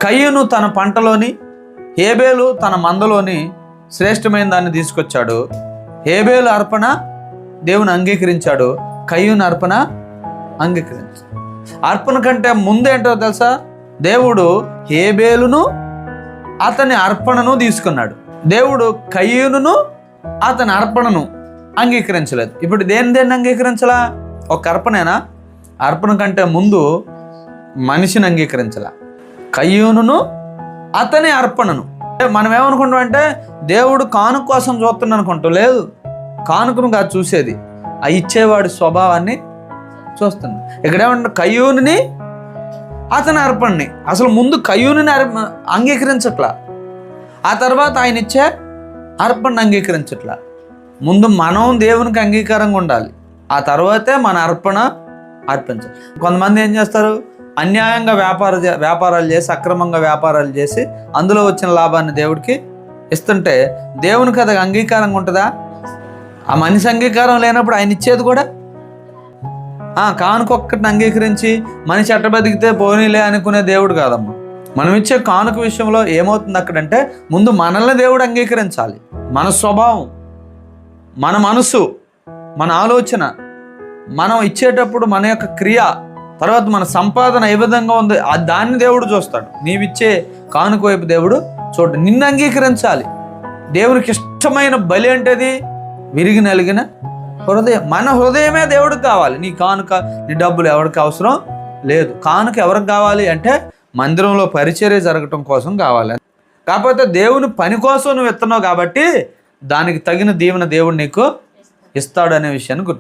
కయ్యూను తన పంటలోని, హేబేలు తన మందలోని శ్రేష్టమైన దాన్ని తీసుకొచ్చాడు. హేబేలు అర్పణ దేవుని అంగీకరించాడు, కయ్యూను అర్పణ అంగీకరించాడు. అర్పణ కంటే ముందేంటో తెలుసా, దేవుడు హేబేలును అతని అర్పణను తీసుకున్నాడు. దేవుడు కయ్యూనును అతని అర్పణను అంగీకరించలేదు. ఇప్పుడు దేన్ని అంగీకరించలా? ఒక అర్పణేనా? అర్పణ కంటే ముందు మనిషిని అంగీకరించలా, కయ్యూనును అతని అర్పణను. మనం ఏమనుకుంటాం అంటే దేవుడు కానుక కోసం చూస్తున్నాం అనుకుంటాం. లేదు, కానుకను కాదు చూసేది, ఆ ఇచ్చేవాడి స్వభావాన్ని చూస్తున్నాం. ఇక్కడ ఏమంటే కయ్యూనుని అతని అర్పణని, అసలు ముందు కయ్యూనుని అంగీకరించట్లా, ఆ తర్వాత ఆయన ఇచ్చే అర్పణని అంగీకరించట్లా. ముందు మనం దేవునికి అంగీకారంగా ఉండాలి, ఆ తర్వాతే మన అర్పణ అర్పించాలి. కొంతమంది ఏం చేస్తారు, అన్యాయంగా వ్యాపారాలు చేసి, అక్రమంగా వ్యాపారాలు చేసి అందులో వచ్చిన లాభాన్ని దేవుడికి ఇస్తుంటే దేవునికి అది అంగీకారంగా ఉంటుందా? ఆ మనిషి అంగీకారం లేనప్పుడు ఆయన ఇచ్చేది కూడా కానుకొక్కటిని అంగీకరించి మనిషి ఎట్ట బతికితే పోనీలే అనుకునే దేవుడు కాదమ్మా. మనం ఇచ్చే కానుక విషయంలో ఏమవుతుంది అక్కడంటే, ముందు మనల్ని దేవుడు అంగీకరించాలి. మన స్వభావం, మన మనసు, మన ఆలోచన, మనం ఇచ్చేటప్పుడు మన యొక్క క్రియ, తర్వాత మన సంపాదన ఏ విధంగా ఉంది దాన్ని దేవుడు చూస్తాడు. నీవిచ్చే కానుక వైపు దేవుడు చూడు, నిన్ను అంగీకరించాలి. దేవునికి ఇష్టమైన బలి అంటేది విరిగి నలిగిన హృదయం. మన హృదయమే దేవుడికి కావాలి. నీ కానుక, నీ డబ్బులు ఎవరికి అవసరం లేదు. కానుక ఎవరికి కావాలి అంటే మందిరంలో పరిచర్య జరగటం కోసం కావాలి. కాకపోతే దేవుని పని కోసం నువ్వు ఇస్తున్నావు కాబట్టి దానికి తగిన దీవెన దేవుడు నీకు ఇస్తాడు అనే విషయాన్ని గుర్తు.